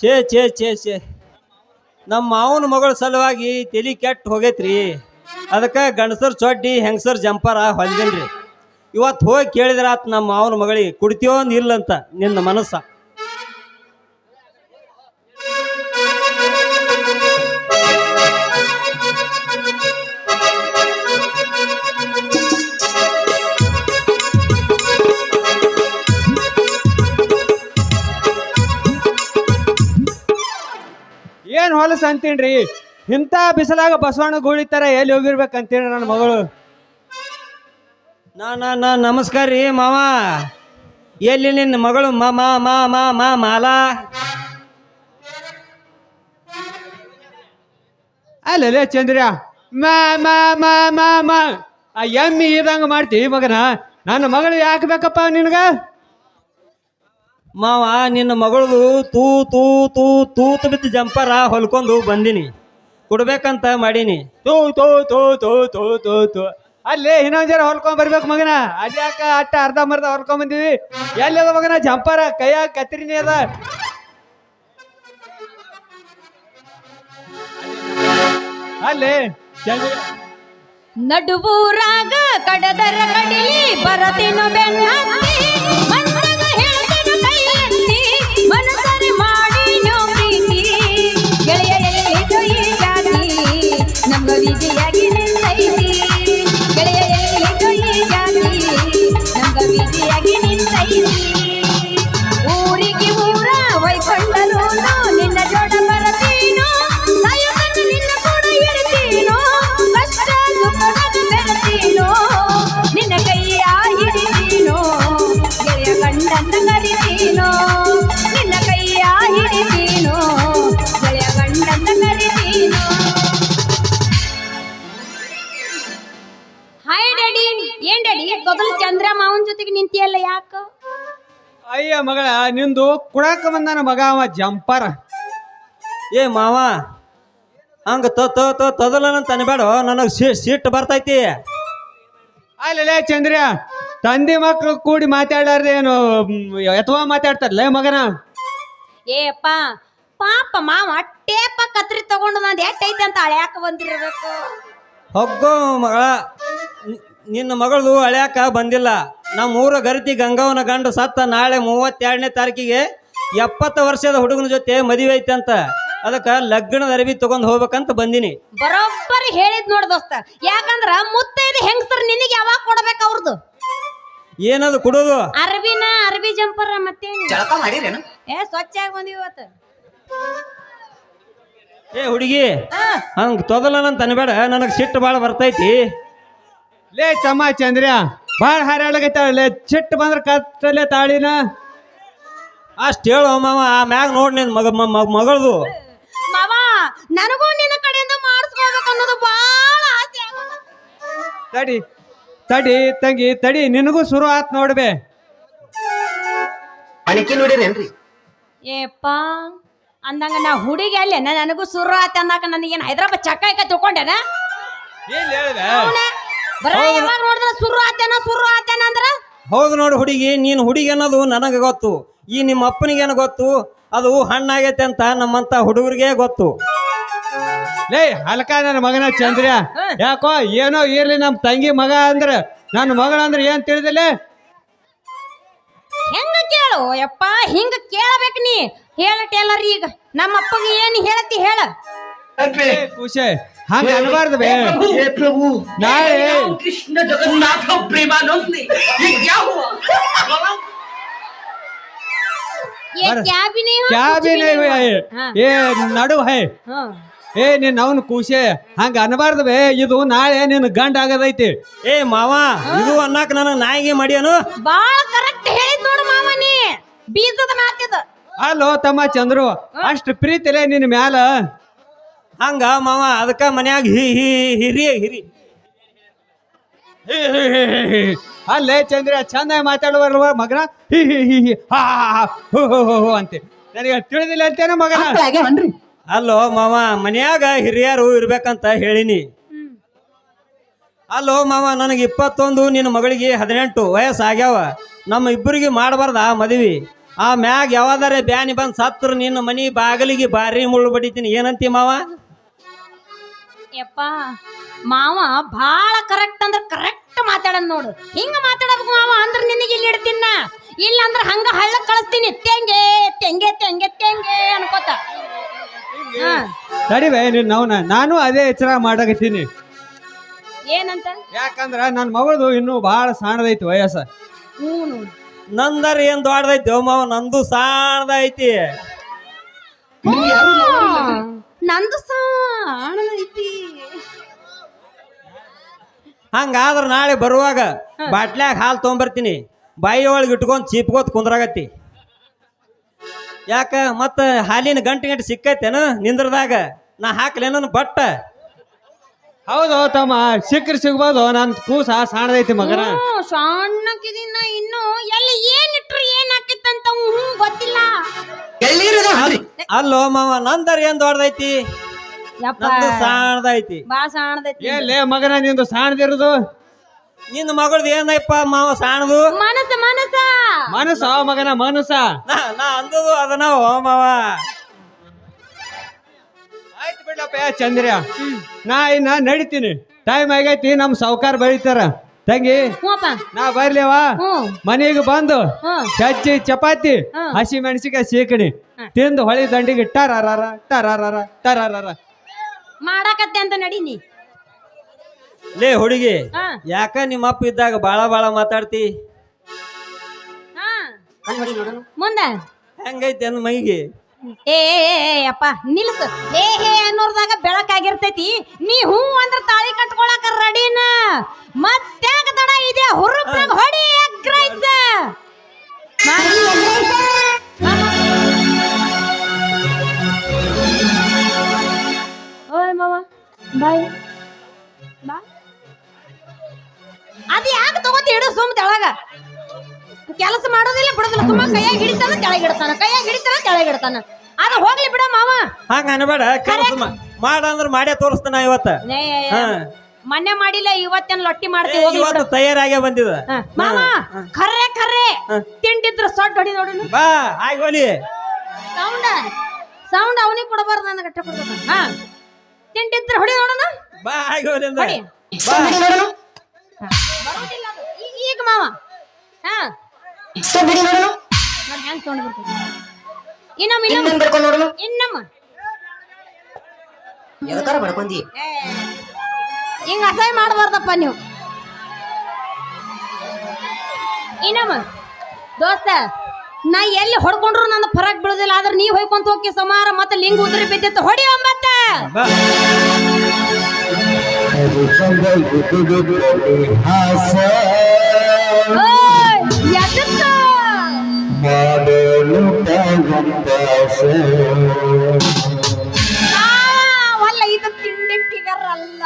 ಛೇ ಛೇ ಛೇ ಛೇ ನಮ್ಮ ಮಾವನ ಮಗಳ ಸಲುವಾಗಿ ತಲೆ ಕೆಟ್ಟ ಹೋಗೈತ್ರಿ. ಅದಕ್ಕೆ ಗಂಡಸರ್ ಚೊಡ್ಡಿ ಹೆಂಗಸರ್ ಜಂಪರ ಹೊಲ್ದಿನ್ರಿ. ಇವತ್ತು ಹೋಗಿ ಕೇಳಿದ್ರ ಆತ್ ನಮ್ಮ ಮಾವನ ಮಗಳಿಗೆ ಕುಡ್ತೀವೋ ಇಲ್ಲಂತ ನಿನ್ನ ಮನಸ್ಸ. ಏನ್ ಹೊಲಸ ಅಂತೀನ್ರಿ, ಇಂಥ ಬಿಸಿಲಾಗ ಬಸವಣ್ಣ ಗುಳಿತಾರ ಎಲ್ಲಿ ಹೋಗಿರ್ಬೇಕಂತೀನಿ ನನ್ನ ಮಗಳು. ನಾ ನಮಸ್ಕಾರ ರೀ ಮಾವ. ಎಲ್ಲಿ ನಿನ್ನ ಮಗಳು ಮಾಲಾ? ಅಲ್ಲೇ ಚಂದ್ರ್ಯ ಮಾ ಮಾ ಮಾ ಮಾ ಮಾ ಆ ಎಮ್ಮಿ ಇದಂಗ ಮಾಡ್ತೀವಿ ಮಗನ. ನನ್ನ ಮಗಳು ಯಾಕೆ ಬೇಕಪ್ಪ ನಿನ್ಗ? ಮಾವ ನಿನ್ನ ಮಗಳದು ತೂ ತೂ ತೂ ತೂತು ಬಿದ್ದು ಜಂಪರ ಹೊಲ್ಕೊಂಡು ಬಂದಿನಿ, ಕೊಡ್ಬೇಕಂತ ಮಾಡೀನಿ. ತೂ ತೂ ತೂ ತೂ ತೂ ತೂ ತೂ ಅಲ್ಲಿ ಇನ್ನೊಂದ್ ಜರ ಹೊಲ್ಕೊಂಡ್ ಬರ್ಬೇಕು ಮಗನ. ಅಲ್ಲಿ ಯಾಕ ಅಟ್ಟ ಅರ್ಧ ಮರ್ಧ ಹೊಲ್ಕೊಂಡ್ ಬಂದಿವಿ. ಎಲ್ಲಿ ಅದ ಮಗನ ಜಂಪರ? ಕೈಯಾಗ ಕತ್ರಿನಿ ಅದ. ಅಲ್ಲಿ ನಡುವೂರಾಗ ಕಡದರ ಕಡಿಲಿ ಬರತೇನು ಬೆನ್ನತ್ತಿ, ಮಂದಾಗ ಹೇಳ್ತೇನು ಕೈಯಲ್ಲಿ ಮನಸರಿ ಮಾಡಿನೋ ಪ್ರೀತಿ. ಗೆಳೆಯ ಎಲ್ಲಿದು ಈ ಜಾತಿ ನಮ್ಗ ವಿಧಿಯಾಗಿ ನಿಂತೈತಿ. ಗೆಳೆಯ ಎಲ್ಲಿದು ಈ ಜಾತಿ ನಮ್ಗ ವಿಧಿಯಾಗಿ ನಿಂತೈತಿ. ಊರಿಗೆ ಊರ ವೈಕೊಂಡನು ನಿನ್ನ ಜೋಡ ಬರತೀನೋ, ಸಾಯುತ್ತನ್ನು ನಿನ್ನ ಕೂಡ ಇರ್ತೀನೋ, ಕಷ್ಟ ದುಃಖದಾಗ ಬೆರತೀನೋ, ನಿನ್ನ ಕೈಯ ಹಿಡಿತೀನೋ, ಗೆಳೆಯ ಗಂಡನ್ನ ಕರಿತೀನೋ, ನಿನ್ನ ಕೈಯ ಹಿಡಿತೀನೋ, ಗೆಳೆಯ ಗಂಡನ್ನ ಕರಿತೀನೋ. Hi daddy. ಏನ್ ಡ್ಯಾಡಿ ಮೊದಲು ಚಂದ್ರ ಮಾವನ್ ಜೊತೆಗೆ ನಿಂತಿಯಲ್ಲ, ಯಾಕ? ಅಯ್ಯ ಮಗಳ, ನಿಂದು ಕುಡಾಕ ಬಂದಾನ ಮಗ ಅವ ಜಂಪರ. ಏ ಮಾವ ಹಂಗ ತದಲನಂತ ಅನ್ಬೇಡ, ನನಗೆ ಸಿಟ್ಟು ಬರ್ತೈತಿ. ಅಲ್ಲೇ ಚಂದ್ರ್ಯ, ತಂದೆ ಮಕ್ಳು ಕೂಡಿ ಮಾತಾಡಾರ್ದೆ ಏನು ಅಥವಾ ಮಾತಾಡ್ತಾರಲ್ಲ ಮಗನ? ಏಪ್ಪ ಪಾಪ ಮಾವ ಟೇಪ ಕತ್ರಿ ತಗೊಂಡು ನಂದು ಎಟ್ಟೈತೆ ಅಂತ ಅಳ್ಯಾಕ ಬಂದಿರಬೇಕು. ಹೊಗ್ಗೋ ಮಗಳ, ನಿನ್ನ ಮಗಳದು ಅಳ್ಯಾಕ ಬಂದಿಲ್ಲ. ನಮ್ಮ ಊರ ಗರಿತಿ ಗಂಗವನ ಗಂಡು ಸತ್ತ ನಾಳೆ 32ನೇ ತಾರೀಕಿಗೆ 70 ವರ್ಷದ ಹುಡುಗನ ಜೊತೆ ಮದುವೆ ಐತೆ ಅಂತ. ಅದಕ್ಕೆ ಲಗ್ನದ ಅರಬಿ ತಗೊಂಡ್ ಹೋಗ್ಬೇಕಂತ ಬಂದಿನಿ. ಬರೋಬ್ಬರಿ ಹೇಳಿದ್ ನೋಡ್ ದೋಸ್ತ. ಯಾಕಂದ್ರ ಮುತ್ತೈದು ಹೆಂಗಸರು ನಿನಗೆ ಯಾವಾಗ ಕೊಡ್ಬೇಕು ಅವ್ರದ್ದು? ಏನದು ಕೊಡೋದು? ಅರಬಿ ಜಂಪರ್. ಮತ್ತೆ ಸ್ವಚ್ಛ ಆಗಿ ಬಂದಿವಿ ಇವತ್ತು. ಏ ಹುಡುಗಿ, ಹಂಗ ತೊದಲನಂತ ಅನ್ಬೇಡ, ನನಗೆ ಸಿಟ್ಟು ಭಾಳ ಬರ್ತೈತಿ. ಲೇ ತಮ್ಮ ಚಂದ್ರ್ಯ, ಭಾಳ ಹಾರಾಡಕೈತಾಳೆ. ಸಿಟ್ಟು ಬಂದ್ರ ಕತ್ತಲೆ ತಾಳಿನ ಅಷ್ಟು ಹೇಳು ಮಾವ. ಆ ಮ್ಯಾಗ ನೋಡಿ ನಿನ್ ಮಗಳದು. ಮಾವ ನನಗೂ ನಿನ್ನ ಕಡೆಯಿಂದ ಮಾಡಿಸ್ಕೊಳ್ಬೇಕು ಅನ್ನೋದು ಭಾಳ ಆಸೆ. ತಡಿ ತಡಿ ತಂಗಿ ತಡಿ, ನಿನಗೂ ಶುರು ಆತ್ ನೋಡ್ಬೆ. ಏಪ್ಪ ಅಂದಂಗ ನಾ ಹುಡುಗಿ ಅಲ್ಲೇ ನನಗೂ ಸುರು ಆತ ಅಂದಾಕ ನನಗೇನು ಹೈದ್ರಾಬಾದ್ ಚಕ್ಕ ಇಕ್ಕ ತಿಳ್ಕೊಂಡೇನ? ಯಾವಾಗ ನೋಡಿದ್ರ ಸುರು ಆತೇನ ಅಂದ್ರ? ಹೌದು ನೋಡು ಹುಡುಗಿ, ನೀನು ಹುಡುಗಿ ಅನ್ನೋದು ನನಗೆ ಗೊತ್ತು. ಈ ನಿಮ್ಮ ಅಪ್ಪನಿಗೇನು ಗೊತ್ತು? ಅದು ಹಣ್ಣಾಗೈತೆ ಅಂತ ನಮ್ಮಂತ ಹುಡುಗರಿಗೆ ಗೊತ್ತು. ಲೇ ಹಲ್ಕ ನನ್ನ ಮಗನ ಚಂದ್ರ್ಯ, ಯಾಕೋ ಏನೋ ಇರ್ಲಿ ನಮ್ ತಂಗಿ ಮಗ ಅಂದ್ರ ನನ್ನ ಮಗಳ ಅಂದ್ರೆ ಏನ್ ತಿಳಿದಿಲ್ಲ? ಹೆಂಗ ಕೇಳು ಯಪ್ಪ, ಹಿಂಗ ಕೇಳಬೇಕು ನೀ. ಹೇಳ ಟೇಲರ್, ಈಗ ನಮ್ಮ ಅಪ್ಪಗೆ ಏನು ಹೇಳತಿ ಹೇಳ. ಖುಷಿ ಹಂಗ ಅನ್ಬಾರ್ದು ಬೇ. ನಾಳೆ कृष्ण जगन्नाथ प्रेमानंद ये क्या हुआ? ये क्या भी नहीं हो, क्या भी नहीं हुआ है, ये ನಡು ಹೈ. ಏ ನೀನ್ ಅವನ್ ಖುಷಿ ಹಂಗ ಅನ್ಬಾರ್ದು ಬೇ. ಇದು ನಾಳೆ ನಿನ್ ಗಂಡ ಆಗದೈತಿ. ಏ ಮಾವ, ಇದು ಅನ್ನಕ್ ನನಗೆ ನಾಯಿಗೆ ಮಾಡ್ಯಾನು. ಬಾಳ ಕರೆಕ್ಟ್ ಹೇಳಿದ್ ನೋಡು ಮಾವ ನೀ. ಬೀಜದ ಮಾತಿದ ಅಲ್ಲೋ ತಮ್ಮ ಚಂದ್ರು ಅಷ್ಟು ಪ್ರೀತಿಲೇ ನಿನ್ನ ಮ್ಯಾಲ ಹಂಗ ಮಾವ ಅದಕ್ಕ ಮನ್ಯಾಗ ಹಿರಿ ಅಲ್ಲೇ ಚಂದ್ರ ಚಂದಾಗಿ ಮಾತಾಡುವ ಮಗನ ಹಿ ಹಿ ಹಿ ಹಿ ಹಾ ಹೋ ಹೋ ಹೋ ಹೋ ಅಂತೆ ನನಗೆ ತಿಳಿದಿಲ್ಲ ಅಂತೇನೋ ಮಗನ ಆಗ್ಯಾವನ್ರಿ ಅಲ್ಲೋ ಮಾವ ಮನ್ಯಾಗ ಹಿರಿಯರು ಇರ್ಬೇಕಂತ ಹೇಳಿನಿ. ಅಲ್ಲೋ ಮಾವ ನನಗೆ 21, ನಿನ್ನ ಮಗಳಿಗೆ 18 ವಯಸ್ಸು ಆಗ್ಯಾವ. ನಮ್ಮ ಇಬ್ಬರಿಗೆ ಮಾಡಬಾರ್ದ ಮದುವೆ. ಆ ಮ್ಯಾಗ ಯಾವ್ದಾರೆ ಬ್ಯಾನಿ ಬಂದು ಸತ್ರ ನಿನ್ನ ಮನಿ ಬಾಗಿಲಿಗೆ ಬಾರಿ ಮುಳ್ಳು ಬಡಿತೀನಿ. ಏನಂತಿ ಮಾವ? ಯಪ್ಪ ಮಾವ ಭಾಳ ಕರೆಕ್ಟ್ ಅಂದ್ರೆ ಕರೆಕ್ಟ್ ಮಾತಾಡೋದ್ ನೋಡು. ಹಿಂಗ ಮಾತಾಡಬೇಕು ಮಾವ ಅಂದ್ರೆ ನಿನಗೆ ಇಲ್ಲಿ ಇಡ್ತೀನ, ಇಲ್ಲ ಅಂದ್ರೆ ಹಂಗ ಹಳ್ಳಕ್ ಕಳಿಸ್ತೀನಿ. ತೆಂಗೆ ತೆಂಗೆ ತೆಂಗೆ ತೆಂಗೆ ಅನ್ಕೋತ. ತಡಿವೆ ನೀನು ನಾನು ಅದೇ ಎಚ್ಚರ ಮಾಡಕತ್ತೀನಿ. ಏನಂತ? ಯಾಕಂದ್ರ ನನ್ನ ಮಗಳದು ಇನ್ನೂ ಭಾಳ ಸಣ್ಣದೈತಿ ವಯಸ್ಸ. ನಂದರ ಏನ್ ದೊಡ್ಡದೈತಿ ಮಾವ, ನಂದು ಸಣ್ಣದೈತಿ. ನಂದು ಸಾಣದೈತಿ. ಹಂಗಾದ್ರ ನಾಳೆ ಬರುವಾಗ ಬಾಟ್ಲ್ಯಾಗ ಹಾಲು ತೊಗೊಂಬರ್ತೀನಿ. ಬಾಯಿ ಒಳಗೆ ಇಟ್ಕೊಂಡು ಚೀಪ್ಕೋತ್ ಕುಂದ್ರಾಗತ್ತಿ. ಯಾಕ ಮತ್ತ ಹಾಲಿನ ಗಂಟೆ ಸಿಕ್ಕೈತೇನ ನಿಂದ್ರದಾಗ? ನಾ ಹಾಕ್ಲೇನ ಬಟ್ಟ? ಹೌದು ತಮ್ಮ, ಸಿಗ್ಬೋದು. ನನ್ನ ಕೂಸ ಸಣ್ಣದೈತಿ ಮಗನ. ಸಣ್ಣಕ್ಕಿದಿನ ಇನ್ನು ಎಲ್ಲಿ ಏನ್ ಇಟ್ರು ಏನ್ ಹಾಕಿತ್ತಂತ ಗೊತ್ತಿಲ್ಲ. ಅಲ್ಲೋ ಮಾವ ನಂದರ ಏನ್ ದೊಡ್ಡದೈತಿ, ನಂದು ಸಣ್ಣದೈತಿ. ಬಾ ಸಣ್ಣದೈತಿ. ಏನ್ಲೇ ಮಗನ ನಿಂದು ಸಣ್ಣದಿರೋದು? ನಿನ್ನ ಮಗಳದು ಏನೈಪ ಮಾವ ಸಣ್ಣದು? ಮನಸ್ಸ ಮನಸ್ಸ ಮನಸ್ಸ ಮಗನ ಮನಸ್ಸ. ನಾ ಅಂದದು ಅದನ್ನ ಮಾವ. ಆಯ್ತು ಬಿಡಪ್ಪ ಚಂದ್ರ, ನಾ ಇನ್ನ ನಡಿತೀನಿ. ಟೈಮ್ ಆಗೈತಿ, ನಮ್ ಸಾವ್ಕಾರ ಬರೀತಾರ. ತಂಗಿ ನಾ ಬರ್ಲಿವಾ? ಮನೆಗೆ ಬಂದು ಚಜ್ಜಿ ಚಪಾತಿ ಹಸಿ ಮೆಣಸಿಕಾಯಿ ಸೀಕಣಿ ತಿಂದು ಹೊಳಿ ದಂಡಿಗೆ ಟರಾರ ಟರಾರ ಟರಾರ ಮಾಡಾಕತ್ತೆ ಅಂತ ನಡೀನಿ. ಲೇ ಹುಡುಗಿ, ಯಾಕ ನಿಮ್ಮ ಅಪ್ಪ ಇದ್ದಾಗ ಬಾಳ ಮಾತಾಡ್ತಿ? ಮುಂದ ಹೆಂಗೈತಿ ಅಂದ ಮೈಗೆ? ಏ ಅಪ್ಪ ನಿಲ್ಸು. ಹೇ ಅನ್ನೋರ್ದಾಗ ಬೆಳಕಾಗಿರ್ತೈತಿ. ನೀ ಹೂ ಅಂದ್ರ ತಾಳಿ ಕಟ್ಕೊಳಕ ರೆಡಿನ. ಮತ್ತ್ಯಾಕ ತಡ ಇದೆ? ಹುರುಪ್ರಾಗ ಹೊಡಿ ಎಗ್ ರೈಸ್. ಓಯ್ ಮಾವ ಬಾಯ್ ಬಾ. ಅದು ಯಾಕೆ ತಗೋತಿ? ಇಡು ಸುಮ್ ತೆಳಗ. ಕೆಲಸ ಮಾಡೋದಿಲ್ಲ ಬಿಡೋದಿಲ್ಲ. ಸುಮ್ಮ ಕೈಯಾಗ ಹಿಡಿತಾನ ಕೆಳಗಿಡ್ತಾನ, ಕೈಯಾಗ ಹಿಡಿತಾನ ಕೆಳಗಿಡ್ತಾನ. ಅದು ಹೋಗ್ಲಿ ಬಿಡ ಮಾವ. ಹಂಗ ಅನ್ಬೇಡ. ಕೆಲಸ ಮಾಡ ಅಂದ್ರ ಮಾಡೇ ತೋರಿಸ್ತಾನ ಇವತ್ತ. ಮೊನ್ನೆ ಮಾಡಿಲ್ಲ, ಇವತ್ತೇನ್ ಲೊಟ್ಟಿ ಮಾಡ್ತೀವಿ. ಇವತ್ತು ತಯಾರಾಗೇ ಬಂದಿದ ಮಾವ. ಖರೆ ಖರೆ ತಿಂಡಿದ್ರ ಸೊಡ್ ಹೊಡಿ ನೋಡು. ಬಾ ಆಗೋಲಿ. ಸೌಂಡ್ ಅವನಿಗೆ ಕೊಡಬಾರ್ದು, ನನ್ನ ಗಟ್ಟ ಕೊಡ್ಬೇಕು. ಹಾ ತಿಂಡಿದ್ರ ಹೊಡಿ ನೋಡೋಣ. ಬಾ ಆಗೋಲಿ ಹೊಡಿ. ಬರೋದಿಲ್ಲ ಅದು. ಈಗ ಮಾವ ಹಾ ನೋಡಿ ಹೆಂಗ್ ಸೌಂಡ್ ಬರ್ತದೆ. ಇನ್ನಮ್ಮ ಎದಕಾರ ಬಡ್ಕೊಂಡಿ ಹಿಂಗ ಅಸಹ್ಯ ಮಾಡಬಾರ್ದಪ್ಪ ನೀವು. ಇನ್ನಮ್ಮ ದೋಸ್ತ, ನಾ ಎಲ್ಲಿ ಹೊಡ್ಕೊಂಡ್ರು ನನ್ನ ಫರಕ್ ಬೀಳುದಿಲ್ಲ. ಆದ್ರೆ ನೀವ್ ಹೊಯ್ಕೊಂತ ಹೋಗಿ ಸಮಾರ ಮತ್ತೆ ಲಿಂಗ ಉದ್ರಿ ಬಿದ್ದಿತ್ತು. ಹೊಡಿ ಒಂಬತ್ತ. ವಲ್ಲ ಇದು ತಿಂಡಿ ಫಿಗರ್ ಅಲ್ಲ.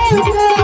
Thank you.